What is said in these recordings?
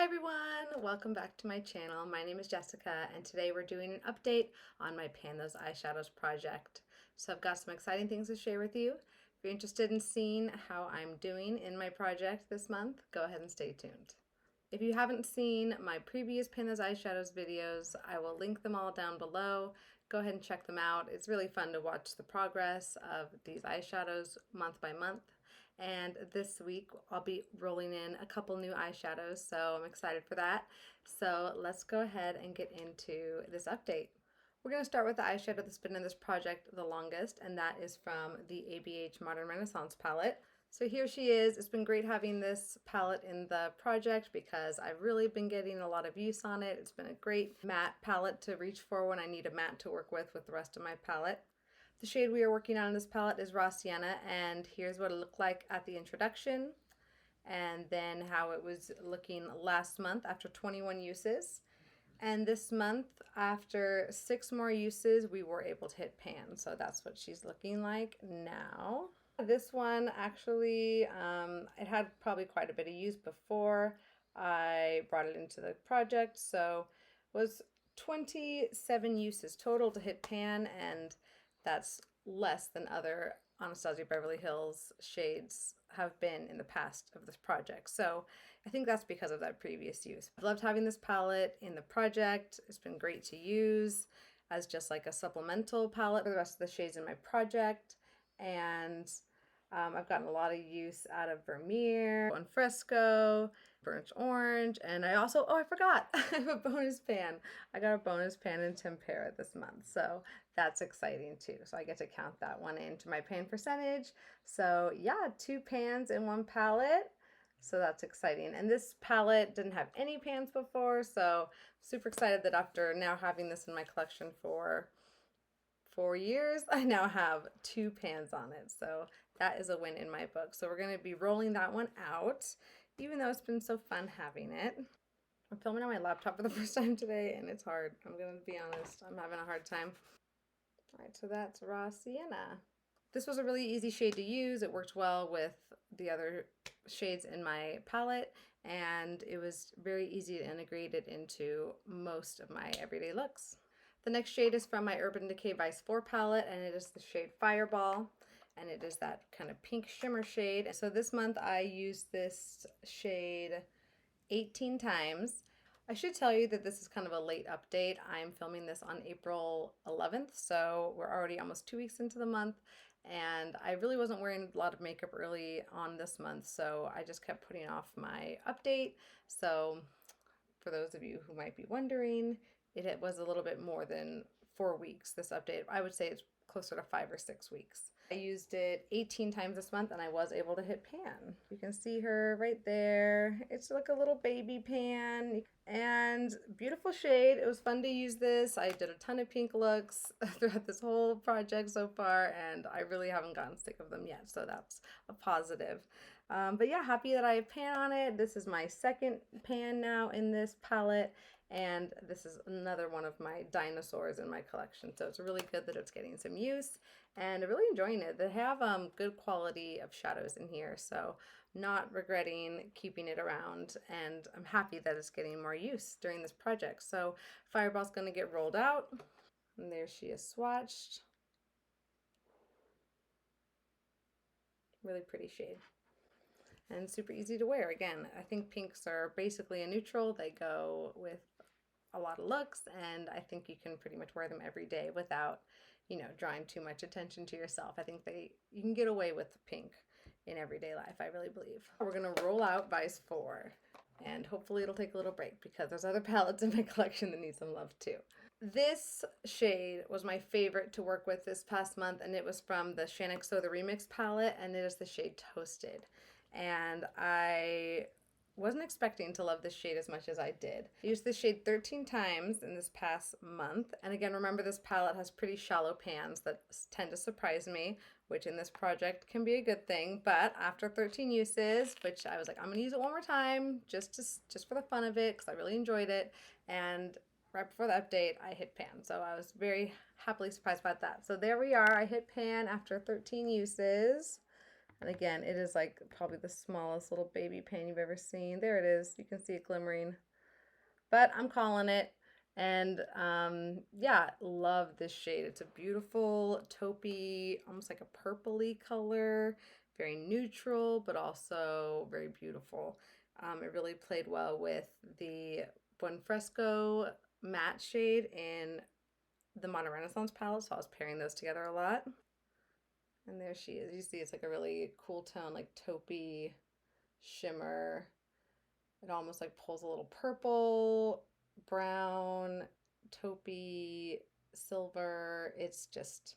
Hi everyone, welcome back to my channel. My name is Jessica and today we're doing an update on my Pan Those Eyeshadows project. So I've got some exciting things to share with you. If you're interested in seeing how I'm doing in my project this month, go ahead and stay tuned. If you haven't seen my previous Pan Those Eyeshadows videos, I will link them all down below. Go ahead and check them out. It's really fun to watch the progress of these eyeshadows month by month. And this week I'll be rolling in a couple new eyeshadows, so I'm excited for that. So let's go ahead and get into this update. We're going to start with the eyeshadow that's been in this project the longest, and that is from the ABH Modern Renaissance palette. So here she is. It's been great having this palette in the project because I've really been getting a lot of use on it. It's been a great matte palette to reach for when I need a matte to work with the rest of my palette. The shade we are working on in this palette is Raw Sienna, and here's what it looked like at the introduction, and then how it was looking last month after 21 uses. And this month, after 6 more uses, we were able to hit pan. So that's what she's looking like now. This one actually, it had probably quite a bit of use before I brought it into the project. So it was 27 uses total to hit pan, and that's less than other Anastasia Beverly Hills shades have been in the past of this project. So I think that's because of that previous use. I've loved having this palette in the project. It's been great to use as just like a supplemental palette for the rest of the shades in my project. And I've gotten a lot of use out of Vermeer, and Fresco, Burnt Orange, and I also, I forgot, I have a bonus pan. I got a bonus pan in Tempera this month, so that's exciting too. So I get to count that one into my pan percentage. So yeah, 2 pans in 1 palette. So that's exciting. And this palette didn't have any pans before, so super excited that after now having this in my collection for 4 years, I now have 2 pans on it. So that is a win in my book. So we're going to be rolling that one out, even though it's been so fun having it. I'm filming on my laptop for the first time today, and it's hard. I'm going to be honest. I'm having a hard time. All right, so that's Raw Sienna. This was a really easy shade to use. It worked well with the other shades in my palette, and it was very easy to integrate it into most of my everyday looks. The next shade is from my Urban Decay Vice 4 palette, and it is the shade Fireball, and it is that kind of pink shimmer shade. So this month I used this shade 18 times. I should tell you that this is kind of a late update. I'm filming this on April 11th, so we're already almost 2 weeks into the month, and I really wasn't wearing a lot of makeup early on this month, so I just kept putting off my update. So for those of you who might be wondering, it was a little bit more than 4 weeks, this update. I would say it's closer to 5 or 6 weeks. I used it 18 times this month, and I was able to hit pan. You can see her right there. It's like a little baby pan, and beautiful shade. It was fun to use this. I did a ton of pink looks throughout this whole project so far, and I really haven't gotten sick of them yet, so that's a positive. But yeah, happy that I have pan on it. This is my second pan now in this palette, and this is another one of my dinosaurs in my collection. So it's really good that it's getting some use, and I'm really enjoying it. They have good quality of shadows in here, so not regretting keeping it around, and I'm happy that it's getting more use during this project. So Fireball's gonna get rolled out, and there she is swatched. Really pretty shade. And super easy to wear. Again, I think pinks are basically a neutral. They go with a lot of looks, and I think you can pretty much wear them every day without, drawing too much attention to yourself. I think you can get away with pink in everyday life, I really believe. We're gonna roll out Vice 4, and hopefully it'll take a little break because there's other palettes in my collection that need some love too. This shade was my favorite to work with this past month, and it was from the Shaniqso The Remix palette, and it is the shade Toasted. And I wasn't expecting to love this shade as much as I did. I used this shade 13 times in this past month, and again, remember this palette has pretty shallow pans that tend to surprise me, which in this project can be a good thing. But after 13 uses, which I was like, I'm gonna use it one more time just for the fun of it, because I really enjoyed it, and right before the update, I hit pan. So I was very happily surprised about that. So there we are. I hit pan after 13 uses. And again, it is like probably the smallest little baby pan you've ever seen. There it is. You can see it glimmering. But I'm calling it. And yeah, love this shade. It's a beautiful taupey, almost like a purpley color. Very neutral, but also very beautiful. It really played well with the Buonfresco matte shade in the Modern Renaissance palette, so I was pairing those together a lot. And there she is. You see it's like a really cool tone, like taupey shimmer. It almost like pulls a little purple, brown, taupey, silver. It's just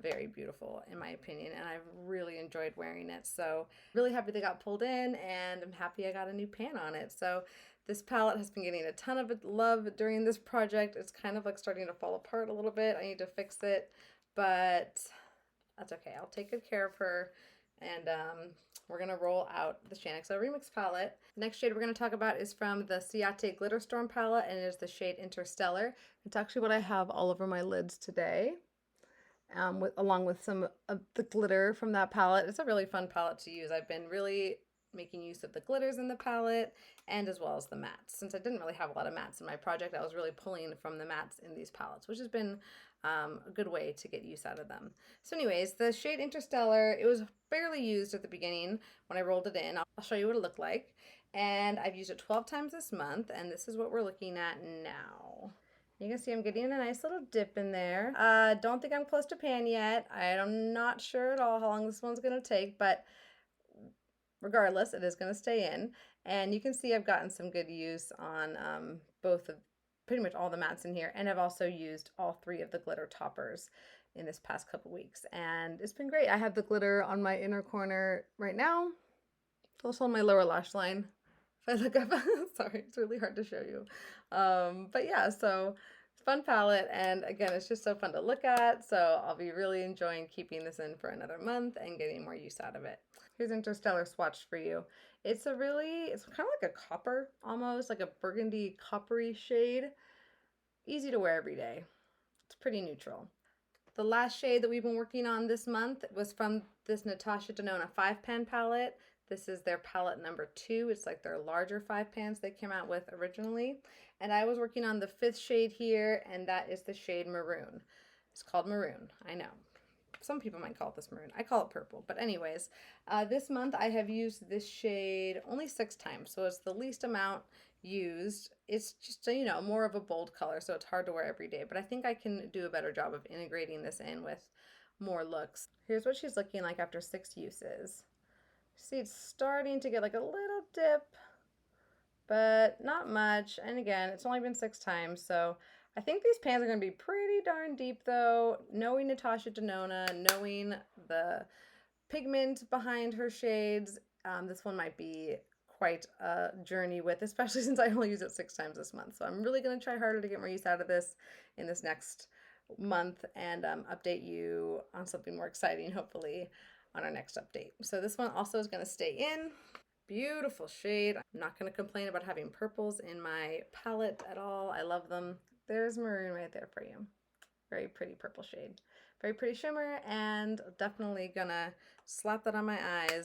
very beautiful in my opinion, and I've really enjoyed wearing it. So really happy they got pulled in, and I'm happy I got a new pan on it. So this palette has been getting a ton of love during this project. It's kind of like starting to fall apart a little bit. I need to fix it, but that's okay. I'll take good care of her. And we're going to roll out the Shannix Remix palette. The next shade we're going to talk about is from the Ciate Glitter Storm palette, and it is the shade Interstellar. It's actually what I have all over my lids today, along with some of the glitter from that palette. It's a really fun palette to use. I've been really making use of the glitters in the palette and as well as the mattes. Since I didn't really have a lot of mattes in my project, I was really pulling from the mattes in these palettes, which has been a good way to get use out of them. So anyways, the shade Interstellar, it was barely used at the beginning when I rolled it in. I'll show you what it looked like. And I've used it 12 times this month, and this is what we're looking at now. You can see I'm getting a nice little dip in there. Don't think I'm close to pan yet. I'm not sure at all how long this one's going to take, but regardless, it is going to stay in. And you can see I've gotten some good use on both of pretty much all the mattes in here, and I've also used all 3 of the glitter toppers in this past couple weeks, and it's been great. I have the glitter on my inner corner right now. It's also on my lower lash line. If I look up, sorry, it's really hard to show you. But yeah, so fun palette, and again, it's just so fun to look at, so I'll be really enjoying keeping this in for another month and getting more use out of it. Here's Interstellar swatched for you. It's kind of like a copper, almost like a burgundy coppery shade. Easy to wear every day. It's pretty neutral. The last shade that we've been working on this month was from this Natasha Denona 5-pan palette. This is their palette number 2. It's like their larger 5 pans they came out with originally. And I was working on the 5th shade here, and that is the shade Maroon. It's called Maroon, I know. Some people might call it this maroon. I call it purple. But anyways, this month I have used this shade only 6 times, so it's the least amount used. It's just, you know, more of a bold color, so it's hard to wear every day. But I think I can do a better job of integrating this in with more looks. Here's what she's looking like after 6 uses. See, it's starting to get like a little dip, but not much. And again, it's only been 6 times, so I think these pans are going to be pretty darn deep though. Knowing Natasha Denona, knowing the pigment behind her shades, this one might be quite a journey with, especially since I only use it 6 times this month. So I'm really going to try harder to get more use out of this in this next month, and update you on something more exciting, hopefully, on our next update. So this one also is going to stay in. Beautiful shade. I'm not going to complain about having purples in my palette at all. I love them. There's Maroon right there for you. Very pretty purple shade. Very pretty shimmer, and definitely gonna slap that on my eyes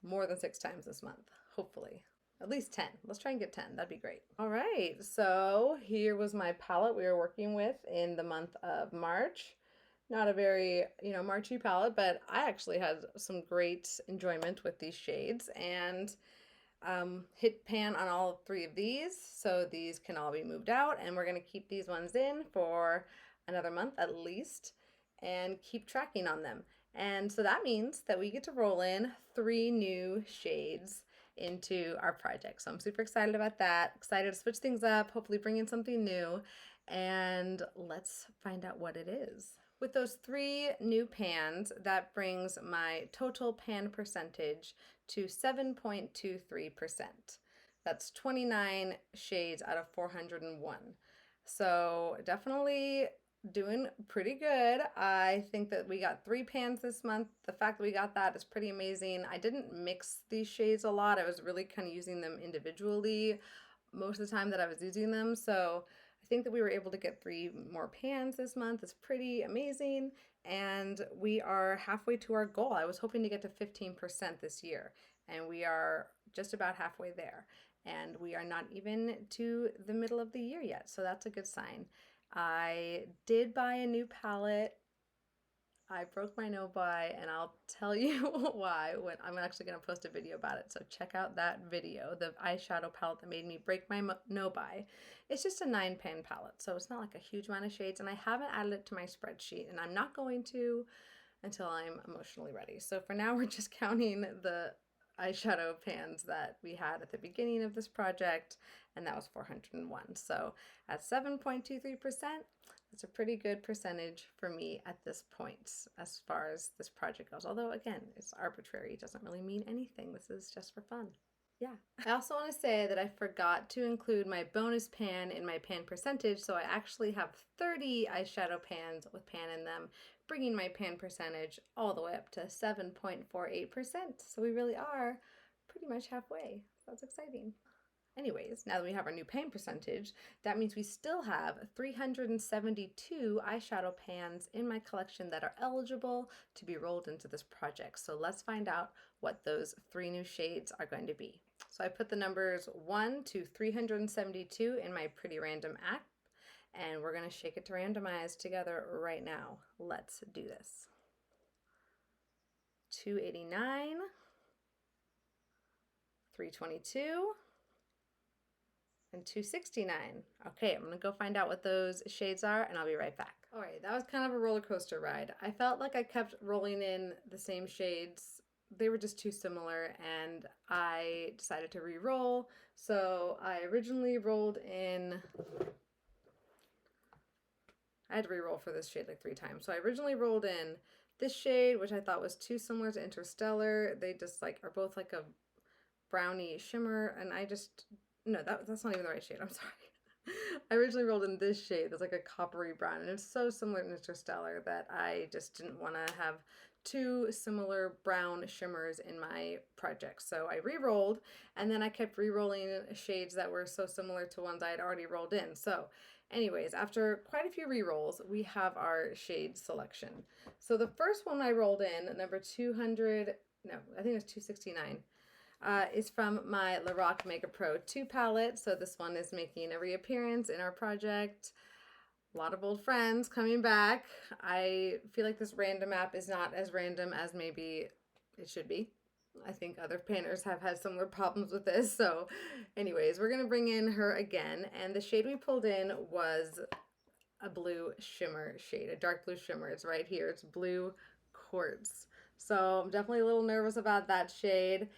more than 6 times this month. Hopefully. At least 10. Let's try and get 10. That'd be great. All right, so here was my palette we were working with in the month of March. Not a very, you know, Marchy palette, but I actually had some great enjoyment with these shades, and hit pan on all 3 of these, so these can all be moved out, and we're going to keep these ones in for another month at least and keep tracking on them. And so that means that we get to roll in 3 new shades into our project. So I'm super excited about that. Excited to switch things up, hopefully bring in something new, and let's find out what it is. With those 3 new pans, that brings my total pan percentage to 7.23%. That's 29 shades out of 401. So definitely doing pretty good. I think that we got 3 pans this month. The fact that we got that is pretty amazing. I didn't mix these shades a lot. I was really kind of using them individually most of the time that I was using them. So I think that we were able to get 3 more pans this month. It's pretty amazing, and we are halfway to our goal. I was hoping to get to 15% this year, and we are just about halfway there. And we are not even to the middle of the year yet, so that's a good sign. I did buy a new palette. I broke my no buy, and I'll tell you why when I'm actually going to post a video about it. So check out that video, the eyeshadow palette that made me break my no buy. It's just a 9-pan palette, so it's not like a huge amount of shades, and I haven't added it to my spreadsheet, and I'm not going to until I'm emotionally ready. So for now, we're just counting the eyeshadow pans that we had at the beginning of this project, and that was 401. So at 7.23%, that's a pretty good percentage for me at this point as far as this project goes. Although again, it's arbitrary. It doesn't really mean anything. This is just for fun. Yeah. I also want to say that I forgot to include my bonus pan in my pan percentage, so I actually have 30 eyeshadow pans with pan in them, bringing my pan percentage all the way up to 7.48%. So we really are pretty much halfway. That's exciting. Anyways, now that we have our new pan percentage, that means we still have 372 eyeshadow pans in my collection that are eligible to be rolled into this project. So let's find out what those 3 new shades are going to be. So I put the numbers 1 to 372 in my Pretty Random app, and we're going to shake it to randomize together right now. Let's do this. 289, 322, and 269. Okay, I'm gonna go find out what those shades are, and I'll be right back. All right, that was kind of a roller coaster ride. I felt like I kept rolling in the same shades. They were just too similar, and I decided to re-roll. So I originally rolled in, I had to re-roll for this shade like 3 times. So I originally rolled in this shade, which I thought was too similar to Interstellar. They just like are both like a brownie shimmer, and I just, no, that's not even the right shade. I'm sorry. I originally rolled in this shade that's like a coppery brown, and it's so similar to Interstellar that I just didn't want to have 2 similar brown shimmers in my project. So I re-rolled, and then I kept re-rolling shades that were so similar to ones I had already rolled in. So anyways, after quite a few re-rolls, we have our shade selection. So the first one I rolled in, number 200, no, I think it was 269. Is from my Lorac Mega Pro 2 palette. So this one is making a reappearance in our project. A lot of old friends coming back. I feel like this random app is not as random as maybe it should be. I think other painters have had similar problems with this. So anyways, we're going to bring in her again. And the shade we pulled in was a blue shimmer shade, a dark blue shimmer. It's right here. It's Blue Quartz. So I'm definitely a little nervous about that shade.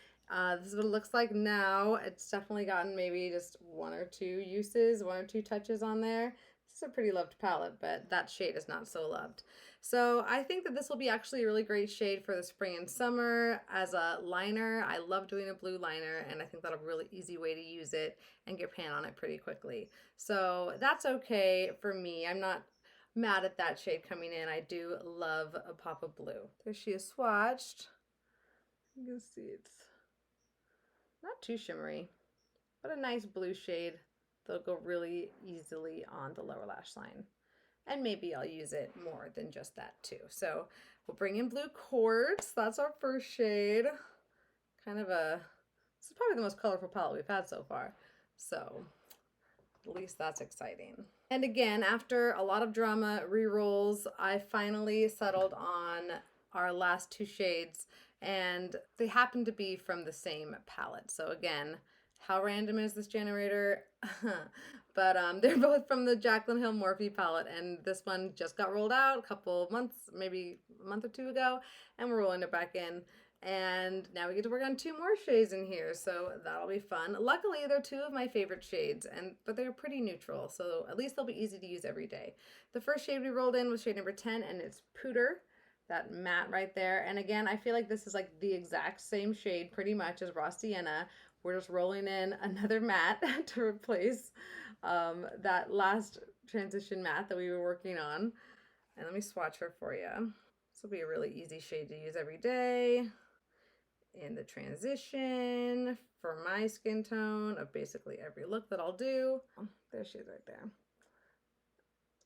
This is what it looks like now. It's definitely gotten maybe just 1 or 2 uses, 1 or 2 touches on there. This is a pretty loved palette, but that shade is not so loved. So I think that this will be actually a really great shade for the spring and summer as a liner. I love doing a blue liner, and I think that'll be a really easy way to use it and get pan on it pretty quickly. So that's okay for me. I'm not mad at that shade coming in. I do love a pop of blue. There she is swatched. You can see it's not too shimmery, but a nice blue shade that'll go really easily on the lower lash line. And maybe I'll use it more than just that too. So we'll bring in Blue Quartz. That's our first shade. Kind of this is probably the most colorful palette we've had so far. So at least that's exciting. And again, after a lot of drama re-rolls, I finally settled on our last 2 shades, and they happen to be from the same palette. So again, how random is this generator? But they're both from the Jaclyn Hill Morphe palette, and this one just got rolled out a couple months, maybe a month or 2 ago, and we're rolling it back in. And now we get to work on 2 more shades in here, so that'll be fun. Luckily, they're 2 of my favorite shades, but they're pretty neutral, so at least they'll be easy to use every day. The first shade we rolled in was shade number 10, and it's Pooter, that matte right there. And again, I feel like this is like the exact same shade pretty much as Raw Sienna. We're just rolling in another matte to replace that last transition matte that we were working on. And let me swatch her for you. This will be a really easy shade to use every day. In the transition for my skin tone of basically every look that I'll do. There she is right there.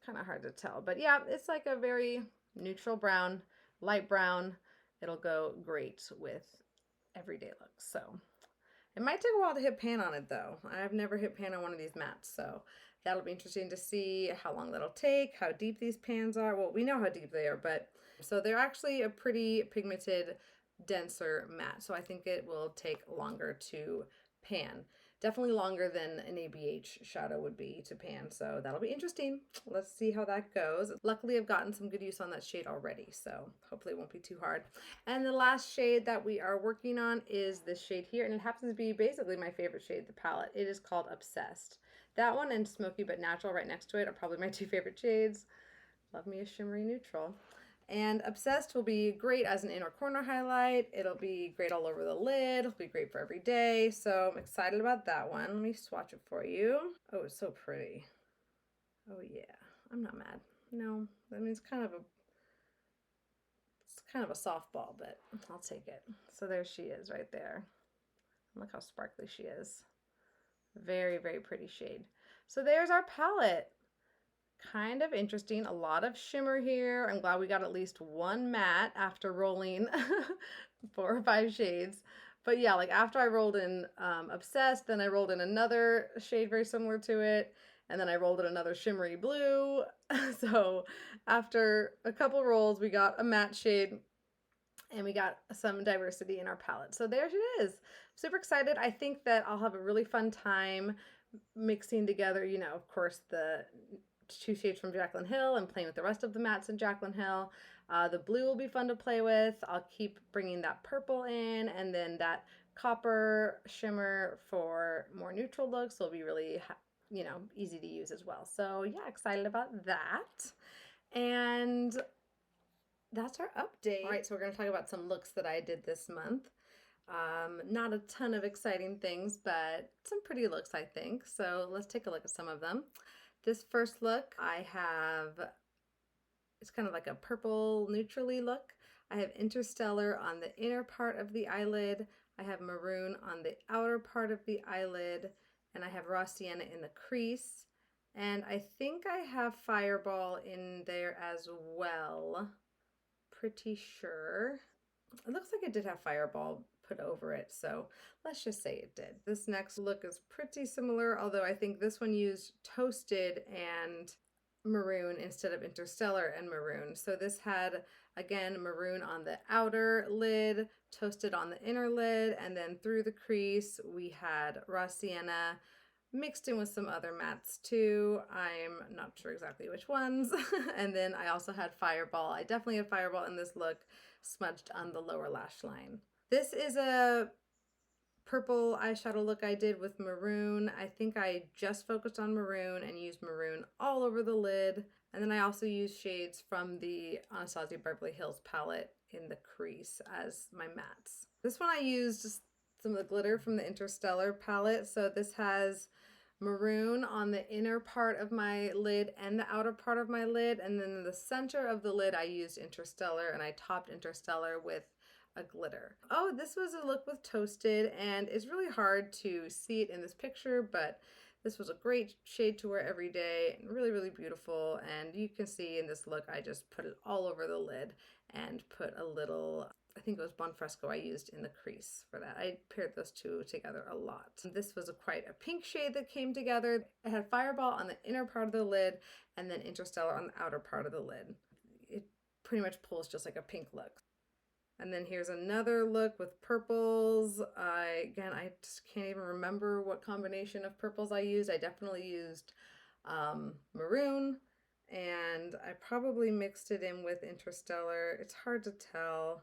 kind of hard to tell. But yeah, it's like a very neutral brown, light brown. It'll go great with everyday looks. So it might take a while to hit pan on it though. I've never hit pan on one of these mats, so that'll be interesting to see how long that'll take, how deep these pans are. Well, we know how deep they are, but so they're actually a pretty pigmented, denser matte. So I think it will take longer to pan. Definitely longer than an ABH shadow would be to pan, so that'll be interesting. Let's see how that goes. Luckily, I've gotten some good use on that shade already, so hopefully it won't be too hard. And the last shade that we are working on is this shade here, and it happens to be basically my favorite shade of the palette. It is called Obsessed. That one and Smoky But Natural right next to it are probably my two favorite shades. Love me a shimmery neutral. And Obsessed will be great as an inner corner highlight. It'll be great all over the lid. It'll be great for every day. So I'm excited about that one. Let me swatch it for you. Oh, it's so pretty. Oh yeah, I'm not mad. No, I mean, it's kind of a softball, but I'll take it. So there she is right there. Look how sparkly she is. Very, very pretty shade. So there's our palette. Kind of interesting. A lot of shimmer here. I'm glad we got at least one matte after rolling 4 or 5 shades. But yeah, like after I rolled in Obsessed, then I rolled in another shade very similar to it, and then I rolled in another shimmery blue. So after a couple rolls, we got a matte shade and we got some diversity in our palette. So there she is. Super excited. I think that I'll have a really fun time mixing together, you know, of course, the 2 shades from Jaclyn Hill and playing with the rest of the mattes in Jaclyn Hill. The blue will be fun to play with. I'll keep bringing that purple in, and then that copper shimmer for more neutral looks will be really, you know, easy to use as well. So yeah, excited about that. And that's our update. All right, so we're going to talk about some looks that I did this month. Not a ton of exciting things, but some pretty looks, I think. So let's take a look at some of them. This first look, it's kind of like a purple neutrally look. I have Interstellar on the inner part of the eyelid. I have Maroon on the outer part of the eyelid. And I have Raw Sienna in the crease. And I think I have Fireball in there as well. Pretty sure. It looks like it did have Fireball put over it, so let's just say it did. This next look is pretty similar, although I think this one used Toasted and Maroon instead of Interstellar and Maroon. So this had, again, Maroon on the outer lid, Toasted on the inner lid, and then through the crease we had Raw Sienna mixed in with some other mattes too. I'm not sure exactly which ones. And then I also had Fireball. I definitely had Fireball in this look smudged on the lower lash line. This is a purple eyeshadow look I did with Maroon. I think I just focused on Maroon and used Maroon all over the lid. And then I also used shades from the Anastasia Beverly Hills palette in the crease as my mattes. This one I used some of the glitter from the Interstellar palette. So this has Maroon on the inner part of my lid and the outer part of my lid, and then in the center of the lid I used Interstellar, and I topped Interstellar with a glitter. Oh, this was a look with Toasted, and it's really hard to see it in this picture, but this was a great shade to wear every day, and really, really beautiful. And you can see in this look I just put it all over the lid and put a little, I think it was Bonfresco I used in the crease for that. I paired those two together a lot. This was quite a pink shade that came together. It had Fireball on the inner part of the lid and then Interstellar on the outer part of the lid. It pretty much pulls just like a pink look. And then here's another look with purples. Again, I just can't even remember what combination of purples I used. I definitely used Maroon, and I probably mixed it in with Interstellar. It's hard to tell.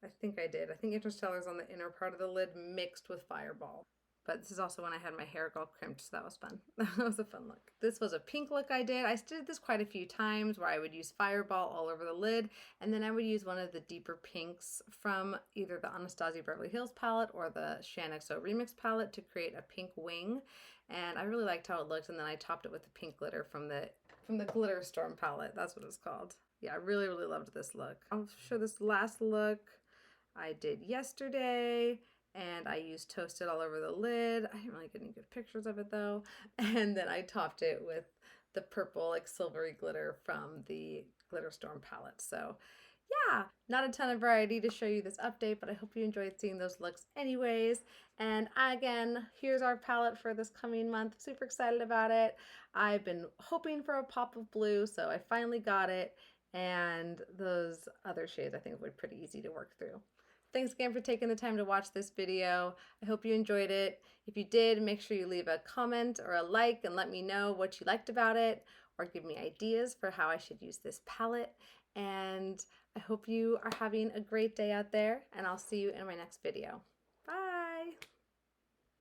I think I did. I think Interstellar's on the inner part of the lid mixed with Fireball. But this is also when I had my hair all crimped, so that was fun. That was a fun look. This was a pink look I did. I did this quite a few times where I would use Fireball all over the lid, and then I would use one of the deeper pinks from either the Anastasia Beverly Hills palette or the ShanXO Remix palette to create a pink wing. And I really liked how it looked, and then I topped it with the pink glitter from the Glitter Storm palette. That's what it's called. Yeah, I really, really loved this look. I'll show this last look I did yesterday. And I used Toasted all over the lid. I didn't really get any good pictures of it though. And then I topped it with the purple, like silvery glitter from the Glitter Storm palette. So yeah, not a ton of variety to show you this update, but I hope you enjoyed seeing those looks anyways. And again, here's our palette for this coming month. Super excited about it. I've been hoping for a pop of blue, so I finally got it. And those other shades I think would be pretty easy to work through. Thanks again for taking the time to watch this video. I hope you enjoyed it. If you did, make sure you leave a comment or a like and let me know what you liked about it, or give me ideas for how I should use this palette. And I hope you are having a great day out there, and I'll see you in my next video.